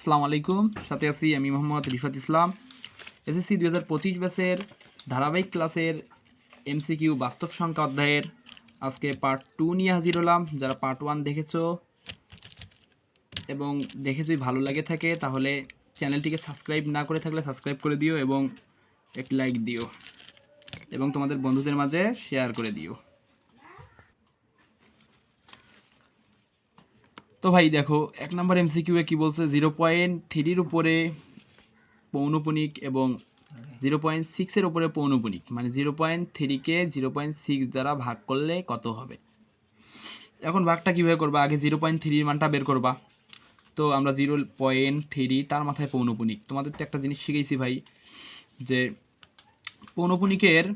আসসালামু আলাইকুম, সাথে আছি আমি মোহাম্মদ রিফাত ইসলাম। এসএসসি 2025 ব্যাচের ধারাবাহিক ক্লাসের এমসিকিউ বাস্তব সংখ্যা অধ্যায়ের আজকে পার্ট 2 নিয়ে হাজির হলাম। যারা পার্ট 1 দেখেছো এবং যদি ভালো লাগে থাকে তাহলে চ্যানেলটিকে সাবস্ক্রাইব না করে থাকলে সাবস্ক্রাইব করে দিও এবং একটি লাইক দিও এবং তোমাদের বন্ধুদের মাঝে শেয়ার করে দিও। তো ভাই দেখো, 1 নম্বর এমসিকিউ এ কি বলছে, 0.3 উপরে পৌনপুনিক এবং 0.6 উপরে পৌনপুনিক, মানে 0.3 0.6 দ্বারা ভাগ করলে কত হবে। এখন ভাগটা কীভাবে করবা, আগে 0.3 মানটা বের করবা। তো আমরা 0.3 তার মাথায় পৌনপুনিক। তোমাদের তো একটা জিনিস শিখেছি ভাই, যে পৌনপুনিকের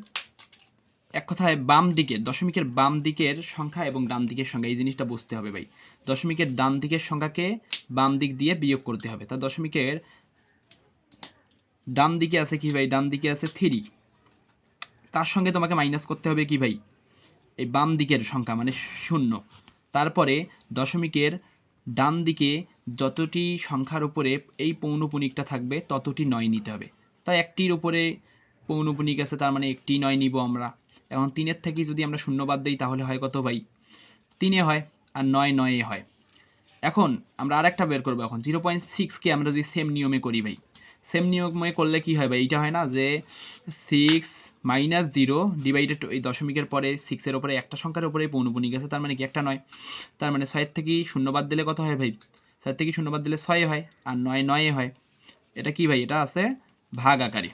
এক কথায় বাম দিকে, দশমিকের বাম দিকের সংখ্যা এবং ডান দিকের সংখ্যা, এই জিনিসটা বুঝতে হবে ভাই। দশমিকের ডান দিকের সংখ্যাকে বাম দিক দিয়ে বিয়োগ করতে হবে। তা দশমিকের ডান দিকে আছে কি ভাই, ডান দিকে আছে 3, তার সঙ্গে তোমাকে মাইনাস করতে হবে কি ভাই, এই বাম দিকের সংখ্যা মানে 0। তারপরে দশমিকের ডান দিকে যতটি সংখ্যার উপরে এই পৌনপুনিকটা থাকবে ততটি 9 নিতে হবে। তাই একটির উপরে পৌনপুনিক আছে, তার মানে একটি 9 নিব আমরা। এখন 3-এর থেকে যদি আমরা 0 বাদ দিই তাহলে হয় কত ভাই, 3-এ হয়, আর 9-9-এ হয়। এখন আমরা আরেকটা বের করবো। এখন 0.6কে আমরা যদি সেম নিয়মে করি ভাই, সেম নিয়মে করলে কি হয় ভাই, এটা হয় না যে 6 মাইনাস 0 ডিভাইডেড, এই দশমিকের পরে 6-এর উপরে একটা সংখ্যার উপরে পৌনপুনিক আছে, তার মানে কি একটা 9। তার মানে 6-এর থেকে 0 বাদ দিলে কত হয় ভাই, 6 থেকে 0 বাদ দিলে 6 হয়, আর 9-9-এ হয়। এটা কি ভাই, এটা আছে ভাগ আকারে,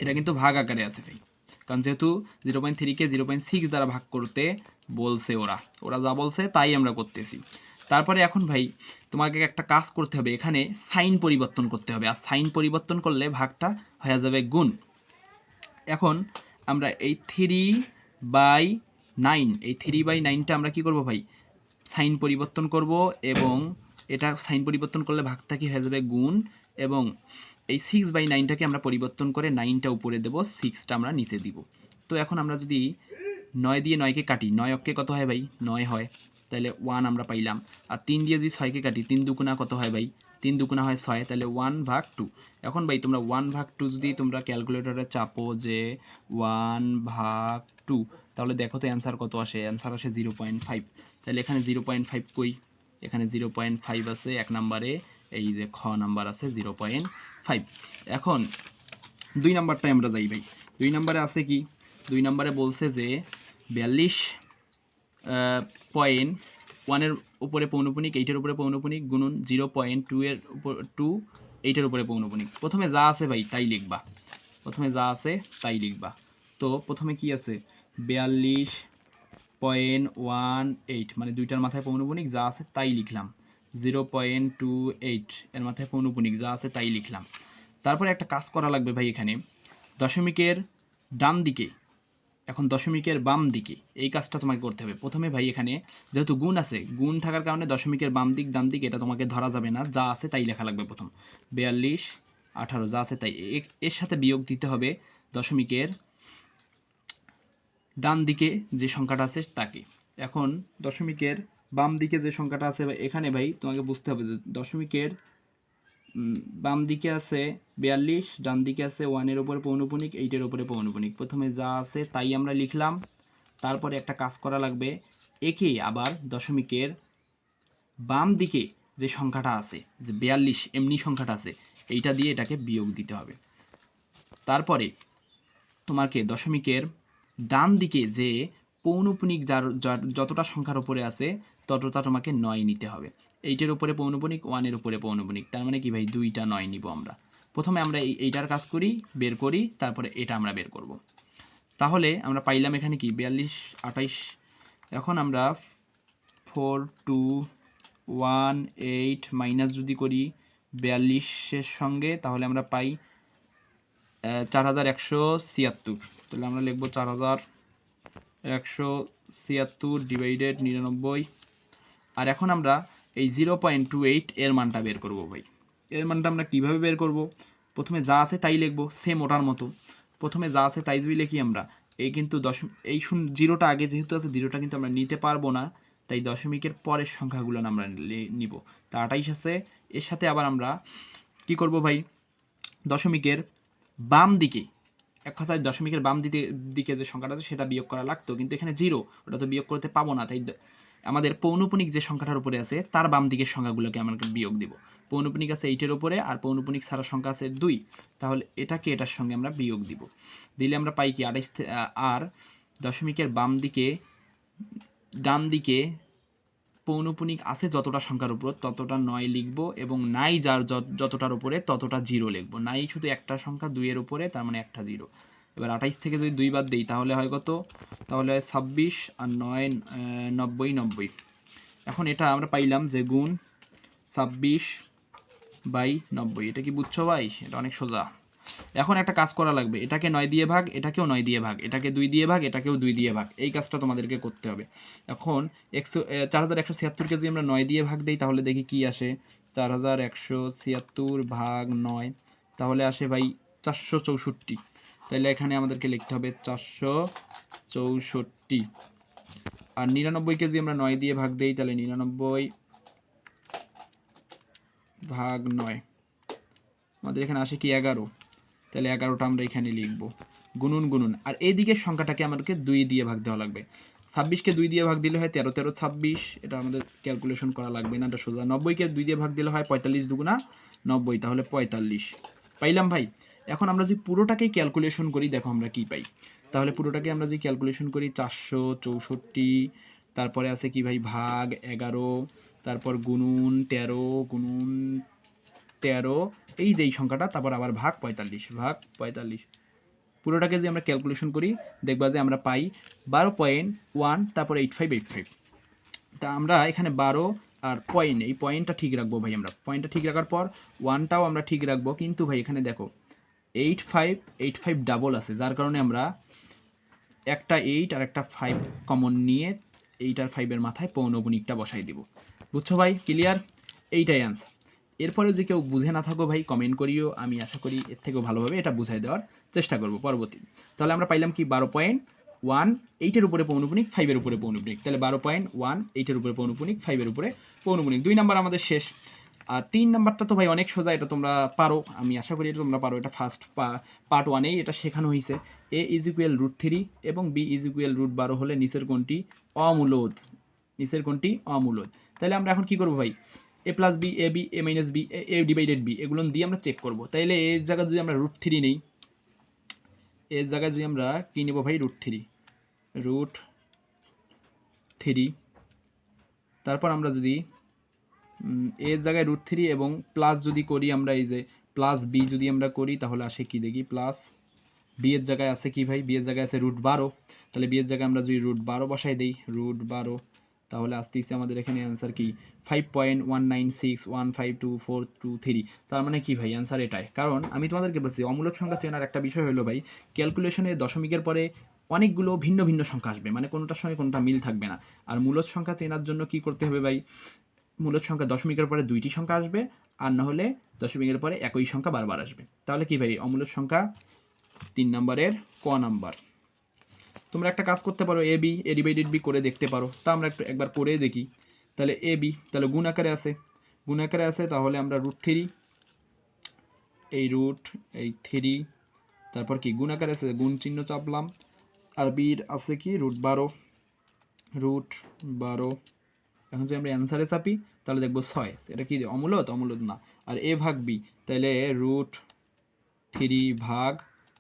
এটা কিন্তু ভাগ আকারে আছে ভাই। কারণ যেহেতু 0.3কে 0.6 দ্বারা ভাগ করতে বলছে, ওরা যা বলছে তাই আমরা করতেছি। তারপরে এখন ভাই তোমাকে একটা কাজ করতে হবে, এখানে সাইন পরিবর্তন করতে হবে, আর সাইন পরিবর্তন করলে ভাগটা হয়ে যাবে গুণ। এখন আমরা এই 3/9, এই 3/9টা আমরা কি করব ভাই, সাইন পরিবর্তন করব, এবং এটা সাইন পরিবর্তন করলে ভাগটা কি হয়ে যাবে গুণ, এবং এই 6/9টাকে আমরা পরিবর্তন করে 9টা উপরে দেব, 6টা আমরা নিচে দিব। তো এখন আমরা যদি 9 দিয়ে 9কে কাটি, 9 অক্ষে কত হয় ভাই, 9 হয়, তাহলে 1 আমরা পাইলাম। আর 3 দিয়ে যদি 6কে কাটি, 3 দুগুণা কত হয় ভাই, 3 দুগুণা হয় 6, তাহলে 1/2। এখন ভাই তোমরা 1/2 যদি তোমরা ক্যালকুলেটরে চাপো যে 1/2, তাহলে দেখো তো অ্যান্সার কত আসে, অ্যান্সার আসে 0.5। তাহলে এখানে 0.5 কই, এখানে 0.5 আছে 1 নম্বরে, এই যে খ নাম্বার আছে 0.5। এখন 2 নাম্বারটায় আমরা যাই ভাই। 2 নাম্বারে আছে কি, 2 নাম্বারে বলছে যে 42.1 এর উপরে পৌনপুনিক, 8-এর উপরে পৌনপুনিক গুণন 0.2 এর উপর 2 8-এর উপরে পৌনপুনিক। প্রথমে যা আছে ভাই তাই লিখবা, প্রথমে যা আছে তাই লিখবা। তো প্রথমে কি আছে, 42.18, মানে 2টার মাথায় পৌনপুনিক যা আছে তাই লিখলাম। 0.28 এর মাথায় পৌনপুনিক যা আছে তাই লিখলাম। তারপরে একটা কাজ করা লাগবে ভাই, এখানে দশমিকের ডান দিকে, এখন দশমিকের বাম দিকে, এই কাজটা তোমাকে করতে হবে। প্রথমে ভাই এখানে যেহেতু গুণ আছে, গুণ থাকার কারণে দশমিকের বাম দিক ডান দিক এটা তোমাকে ধরা যাবে না, যা আছে তাই লেখা লাগবে। প্রথম 42.18 যা আছে তাই, এর সাথে বিয়োগ দিতে হবে দশমিকের ডান দিকে যে সংখ্যাটা আছে তাকে। এখন দশমিকের বাম দিকে যে সংখ্যাটা আছে এখানে ভাই তোমাকে বুঝতে হবে যে দশমিকের বাম দিকে আছে 42, ডান দিকে আছে 1-এর উপরে পৌনপুনিক, 8-এর উপরে পৌনপুনিক। প্রথমে যা আছে তাই আমরা লিখলাম। তারপরে একটা কাজ করা লাগবে, একে আবার দশমিকের বাম দিকে যে সংখ্যাটা আছে, যে 42 এমনি সংখ্যাটা আছে, এইটা দিয়ে এটাকে বিয়োগ দিতে হবে। তারপরে তোমাকে দশমিকের ডান দিকে যে পৌনপুনিক যতটা সংখ্যার উপরে আছে ততটা তোমাকে 9 নিতে হবে। 8-এর উপরে পৌনপুনিক, 1-এর উপরে পৌনপুনিক, তার মানে কি ভাই 2টা 9 নিব আমরা। প্রথমে আমরা এইটার কাজ করি, বের করি, তারপরে এটা আমরা বের করব। তাহলে আমরা পাইলাম এখানে কি 42 28। এখন আমরা 4218 মাইনাস যদি করি 42-এর সঙ্গে, তাহলে আমরা পাই 4176। তাহলে আমরা লিখবো 4176 ডিভাইডেড 99। আর এখন আমরা এই 0.28 এর মানটা বের করব ভাই। এর মানটা আমরা কিভাবে বের করব, প্রথমে যা আছে তাই লিখবো সেম ওটার মতো। প্রথমে যা আছে তাই যদি লিখি আমরা, এই কিন্তু এই জিরোটা আগে যেহেতু আছে, জিরোটা কিন্তু আমরা নিতে পারবো না, তাই দশমিকের পরের সংখ্যাগুলো আমরা নিব। তা 28 আছে, এর সাথে আবার আমরা কি করব ভাই, দশমিকের বাম দিকে, এক কথায় দশমিকের বাম দিকে যে সংখ্যাটা আছে সেটা বিয়োগ করা লাগতো, কিন্তু এখানে 0, ওটা তো বিয়োগ করতে পাবো না। তাই আমাদের পৌনপুনিক যে সংখ্যাটার উপরে আছে তার বাম দিকের সংখ্যাগুলোকে আমাকে বিয়োগ দিব। পৌনপুনিক আছে 8-এর উপরে, আর পৌনপুনিক ছাড়া সংখ্যা আছে 2, তাহলে এটাকে এটার সঙ্গে আমরা বিয়োগ দিব। দিলে আমরা পাই কি 28, আর দশমিকের বাম দিকে ডান দিকে পৌনপুনিক আছে যতটা সংখ্যার উপর ততটা 9 লিখবো, এবং নাই যার যতটার উপরে ততটা 0 লিখবো। নাই শুধু একটা সংখ্যা 2 এর উপরে, তার মানে একটা 0। এবার 28 থেকে যদি 2 বাদ দিই তাহলে হয় কত, তাহলে 26 আর 9 90 90। এখন এটা আমরা পাইলাম যে গুণ 26/90। এটা কি বুঝছো ভাই? এটা অনেক সোজা। এখন একটা কাজ করা লাগবে, এটাকে 9 দিয়ে ভাগ, এটাকেও 9 দিয়ে ভাগ, এটাকে 2 দিয়ে ভাগ, এটাকেও 2 দিয়ে ভাগ। এই কাজটা তোমাদেরকে করতে হবে। এখন 4176কে যদি আমরা 9 দিয়ে ভাগ দিই তাহলে দেখি কি আসে। 4176 ভাগ 9, তাহলে আসে ভাই 464। তাহলে এখানে আমাদেরকে লিখতে হবে 464। আর 99কে যদি আমরা 9 দিয়ে ভাগ দিই তাহলে 99 ভাগ 9, আমাদের এখানে আসে কি 11। তাহলে 11টা আমরা এখানে লিখবো। গুনুন গুনুন, আর এই দিকের সংখ্যাটাকে আমাদেরকে 2 দিয়ে ভাগ দেওয়া লাগবে। 26কে 2 দিয়ে ভাগ দিলে হয় 13 13 26, এটা আমাদের ক্যালকুলেশন করা লাগবে না, এটা সোজা। 90কে 2 দিয়ে ভাগ দিলে হয় 45 দুগুণা 90, তাহলে 45 পাইলাম ভাই। এখন আমরা যদি পুরোটাকেই ক্যালকুলেশন করি, দেখো আমরা কি পাই। তাহলে পুরোটাকে আমরা যদি ক্যালকুলেশন করি 464, তারপরে আছে কি ভাই ভাগ 11, তারপর গুনুন 13 এই যে এই সংখ্যাটা, তারপর আবার ভাগ 45 পুরোটাকে যদি আমরা ক্যালকুলেশন করি দেখবা যে আমরা পাই 12.1, তারপর 8585। তা আমরা এখানে 12 আর পয়েন্ট, এই পয়েন্টটা ঠিক রাখবো ভাই। আমরা পয়েন্টটা ঠিক রাখার পর 1টাও আমরা ঠিক রাখবো, কিন্তু ভাই এখানে দেখো 8585 ডাবল আছে, যার কারণে আমরা একটা 8 আর একটা 5 কমন নিয়ে 8 আর 5-এর মাথায় পৌনপুনিকটা বসাই দিব। বুঝছো ভাই? ক্লিয়ার? এইটাই অ্যান্সার। এরপরে যে কেউ বুঝে না থাকো ভাই কমেন্ট করিও, আমি আশা করি এর থেকেও ভালোভাবে এটা বুঝাই দেওয়ার চেষ্টা করব পরবর্তী। তাহলে আমরা পাইলাম কি 12.1, 8-এর উপরে পৌনপুনিক, 5-এর উপরে পৌনপুনিক। তাহলে 12.1, 8-এর উপরে পৌনপুনিক, 5-এর উপরে পৌনপুনিক। 2 নাম্বার আমাদের শেষ। আর 3 নাম্বারটা তো ভাই অনেক সোজা, এটা তোমরা পারো, আমি আশা করি এটা তোমরা পারো। এটা ফার্স্ট পার্ট 1-এই এটা শেখানো হয়েছে। a = √3 এবং b = √12 হলে নিচের কোণটি অমূলদ। তাহলে আমরা এখন কি করব ভাই, a + b, ab, a - b, a/b এগুলো দিয়ে আমরা চেক করব। তাইলে এর জায়গায় যদি আমরা √3 নেই, এর জায়গায় যদি আমরা কি নেব ভাই, √3। তারপর আমরা যদি এর জায়গায় √3 এবং প্লাস যদি করি আমরা, এই যে প্লাস b যদি আমরা করি তাহলে আসে কি দেখি, প্লাস b এর জায়গায় আছে কি ভাই, b এর জায়গায় আছে √12। তাহলে b এর জায়গায় আমরা যদি √12 বসাই দেই, √12, তাহলে আসতেছে আমাদের এখানে অ্যান্সার কি 5.196152423। তার মানে কি ভাই, অ্যান্সার এটাই। কারণ আমি তোমাদেরকে বলছি অমূলক সংখ্যা চেনার একটা বিষয় হলো ভাই, ক্যালকুলেশনে দশমিকের পরে অনেকগুলো ভিন্ন ভিন্ন সংখ্যা আসবে, মানে কোনোটার সঙ্গে কোনোটা মিল থাকবে না। আর মূলদ সংখ্যা চেনার জন্য কি করতে হবে ভাই, মূলদ সংখ্যা দশমিকের পরে 2টি সংখ্যা আসবে, আর না হলে দশমিকের পরে একই সংখ্যা বারবার আসবে। তাহলে কি ভাই, অমূলদ সংখ্যা 3 নম্বরের ক নাম্বার। তোমরা একটা কাজ করতে পারো, a / b করে দেখতে পারো। তা আমরা একবার করে দেখি। তাহলে ab, তাহলে গুণ আকারে আছে, তাহলে আমরা √3, এই √3, তারপর কি গুণ আকারে আছে, গুণ চিহ্ন চাপলাম, আর b আছে কি √12। এখন যদি আমরা অ্যান্সারে চাপি তাহলে দেখবো 6। এটা কি অমূলদ না। আর a ভাগ b, তাহলে √3 ভাগ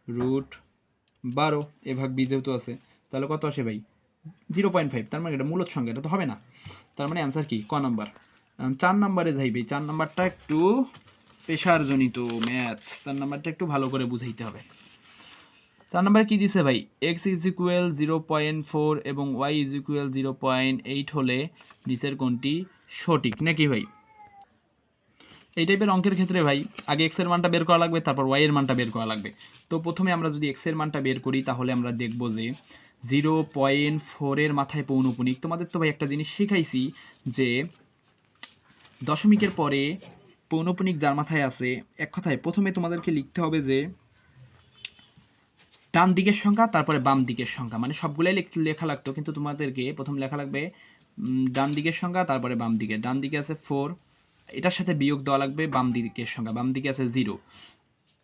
√12, a ভাগ b যেহেতু আছে, তাহলে কত আসে ভাই, 0.5। তার মানে এটা মূলদ সংখ্যা, এটা তো হবে না। তার মানে অ্যান্সার কি ক নাম্বার। 4 নাম্বারে যাই ভাই, 4 নাম্বারটা একটু পেশারজনিত ম্যাথ, 4 নাম্বারটা একটু ভালো করে বুঝাইতে হবে। 4 নাম্বারে কি দিছে ভাই, x = 0.4 এবং y = 0.8 হলে নিচের কোনটি সঠিক, নাকি ভাই? এই টাইপের অঙ্কের ক্ষেত্রে ভাই আগে x এর মানটা বের করা লাগবে, তারপর y এর মানটা বের করা লাগবে। তো প্রথমে আমরা যদি x এর মানটা বের করি তাহলে আমরা দেখব যে 0.4 এর মাথায় পৌনপুনিক। তোমাদের তো ভাই একটা জিনিস শিখাইছি যে দশমিকের পরে পৌনপুনিক যার মাথায় আছে, এক কথায় প্রথমে তোমাদেরকে লিখতে হবে যে ডান দিকের সংখ্যা, তারপরে বাম দিকের সংখ্যা, মানে সবগুলাই লেখা লাগতো, কিন্তু তোমাদেরকে প্রথম লেখা লাগবে ডান দিকের সংখ্যা, তারপরে বাম দিকে। ডান দিকে আছে 4, এটার সাথে বিয়োগ দেওয়া লাগবে বাম দিকের সংখ্যা, বাম দিকে আছে 0।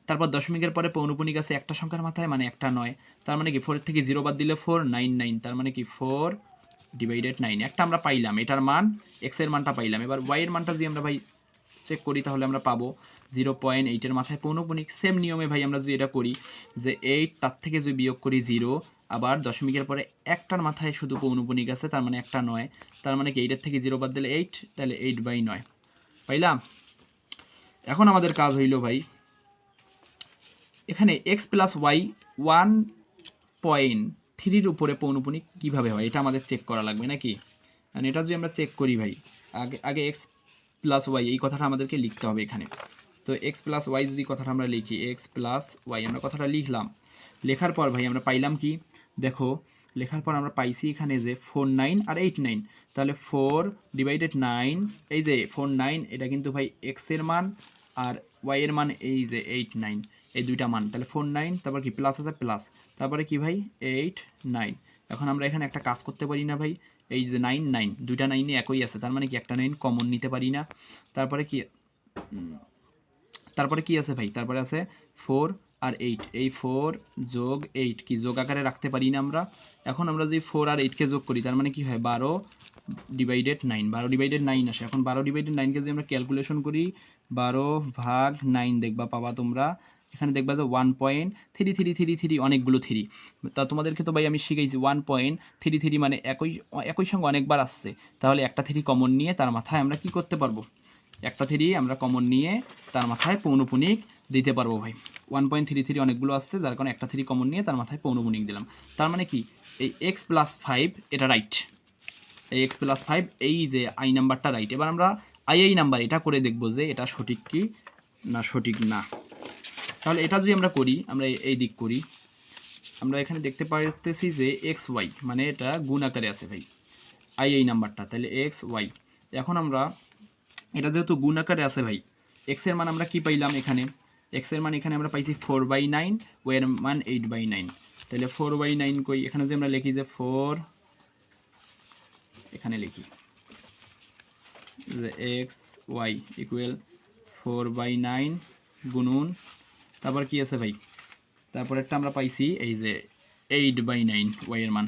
তারপর দশমিকের পরে পৌনপুনিক আছে একটা সংখ্যার মাথায়, মানে একটা 9। তার মানে কি 4 থেকে 0 বাদ দিলে 4, 9 9, তার মানে কি 4 ডিভাইডেড 9। একটা আমরা পাইলাম, এটার মান x এর মানটা পাইলাম। এবার y এর মানটা যদি আমরা ভাই চেক করি তাহলে আমরা পাবো 0.8 এর মাথায় পৌনপুনিক। সেম নিয়মে ভাই আমরা যদি এটা করি যে 8, তার থেকে যদি বিয়োগ করি 0, আবার দশমিকের পরে একটার মাথায় শুধু পৌনপুনিক আছে, তার মানে একটা 9। তার মানে কি 8 এর থেকে 0 বাদ দিলে 8, তাহলে 8/9 পাইলাম। এখন আমাদের কাজ হইল ভাই এখানে x প্লাস ওয়াই 1.3 উপরে পৌনপুনিক কীভাবে হয় এটা আমাদের চেক করা লাগবে নাকি। মানে এটা যদি আমরা চেক করি ভাই, আগে x প্লাস ওয়াই এই কথাটা আমাদেরকে লিখতে হবে এখানে। তো x প্লাস ওয়াই যদি কথাটা আমরা লিখি, x প্লাস ওয়াই আমরা কথাটা লিখলাম। লেখার পর ভাই আমরা পাইলাম কি, দেখো লেখার পর আমরা পাইছি এখানে যে 4 9 আর 8 9, তাহলে 4 ডিভাইডেড 9, এই যে 4 9 এটা কিন্তু ভাই x এর মান, আর y এর মান এই যে 8 9, এই দুইটা মান। তাহলে 4 9, তারপর কি প্লাস আছে প্লাস, তারপরে কি ভাই 8 9। এখন আমরা এখানে একটা কাজ করতে পারি না ভাই, এই যে 9 9 দুইটা 9 একই আছে, তার মানে কি একটা 9 কমন নিতে পারি না। তারপরে কি আছে ভাই, তারপরে আছে 4 আর 8, এই 4 যোগ 8 কি যোগ আকারে রাখতে পারি না আমরা। এখন আমরা যদি 4 আর 8কে যোগ করি তার মানে কি হয় 12 ডিভাইডেড 9, 12 ডিভাইডেড 9 আসে। এখন 12 ডিভাইডেড 9কে যদি আমরা ক্যালকুলেশন করি 12/9 দেখবা পাবা তোমরা, এখানে দেখবা যে 1.3333, অনেকগুলো 3। তা তোমাদেরকে তো ভাই আমি শিখাইছি 1.33 মানে একই সঙ্গে অনেকবার আসছে, তাহলে একটা 3 কমন নিয়ে তার মাথায় আমরা কি করতে পারবো, একটা 3 আমরা কমন নিয়ে তার মাথায় পৌনপুনিক দিতে পারবো ভাই। 1.33 অনেকগুলো আসছে, যার কারণে একটা 3 কমন নিয়ে তার মাথায় পৌনপুনিক দিলাম। তার মানে কি এই x প্লাস 5 এটা রাইট, এই x প্লাস 5 এই যে আই নাম্বারটা রাইট। এবার আমরা আই নাম্বার এটা করে দেখবো যে এটা সঠিক কি না সঠিক না। তাহলে এটা যদি আমরা করি, আমরা এই দিক করি, আমরা এখানে দেখতে পাইতেছি যে xy মানে এটা গুণ আকারে আছে ভাই এই নাম্বারটা, তাহলে xy। এখন আমরা এটা যেহেতু গুণ আকারে আছে ভাই, x এর মান আমরা কি পাইলাম এখানে, x এর মান এখানে আমরা পাইছি 4/9, y এর মান 8/9। তাহলে 4/9 কই, এখানে যদি আমরা লিখি যে 4, এখানে লিখি যে xy ইকুয়াল 4/9 গুণন, তারপর কি আছে ভাই, তারপরেরটা আমরা পাইছি এই যে 8/9, y এর মান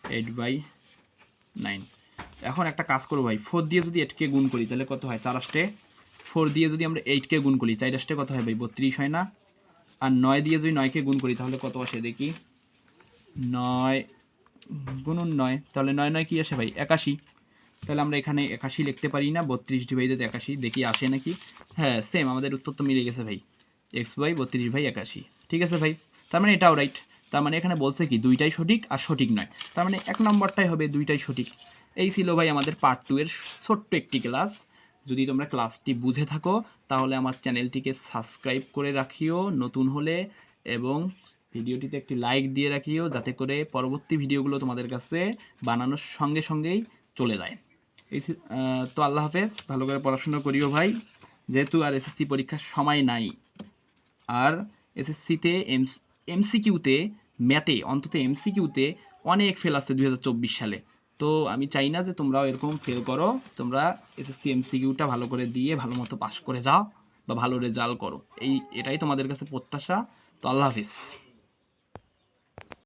8/9। এখন একটা কাজ করবো ভাই, 4 দিয়ে যদি 8কে গুণ করি তাহলে কত হয়, 4 8 4 দিয়ে যদি আমরা 8কে গুণ করি 4 8 কত হয় ভাই 32 হয় না। আর 9 দিয়ে যদি 9কে গুণ করি তাহলে কত আসে দেখি, 9 গুণন 9, তাহলে 9 9 কি আসে ভাই 81। তাহলে আমরা এখানে 81 লিখতে পারি না, 32 ডিভাইডেড 81 দেখি আসে নাকি। হ্যাঁ সেম, আমাদের উত্তর তো মিলে গেছে ভাই, xy 32/81। ঠিক আছে ভাই, তার মানে এটাও রাইট। তার মানে এখানে বলছে কি দুইটাই সঠিক আর সঠিক নয়, তার মানে 1 নম্বরটাই হবে দুইটাই সঠিক। এই ছিল ভাই আমাদের পার্ট 2 এর ছোট্ট একটি ক্লাস। যদি তোমরা ক্লাসটি বুঝে থাকো তাহলে আমার চ্যানেলটিকে সাবস্ক্রাইব করে রাখিও নতুন হলে, এবং ভিডিওটিতে একটি লাইক দিয়ে রাখিও যাতে করে পরবর্তী ভিডিওগুলো তোমাদের কাছে বানানোর সঙ্গে সঙ্গেই চলে যায়। এই তো আল্লাহ হাফেজ, ভালো করে পড়াশোনা করিও ভাই, যেহেতু আর এসএসসি পরীক্ষার সময় নাই। আর এসএসসিতে এমসিকিউতে ম্যাথে অন্তত এমসিকিউতে অনেক ফেল আসছে 2024 সালে। তো আমি চাই না যে তোমরাও এরকম ফেল করো, তোমরা এসএসসি এমসিকিউটা ভালো করে দিয়ে ভালো মতো পাস করে যাও বা ভালো রেজাল্ট করো, এটাই তোমাদের কাছে প্রত্যাশা। তো আল্লাহ হাফিজ।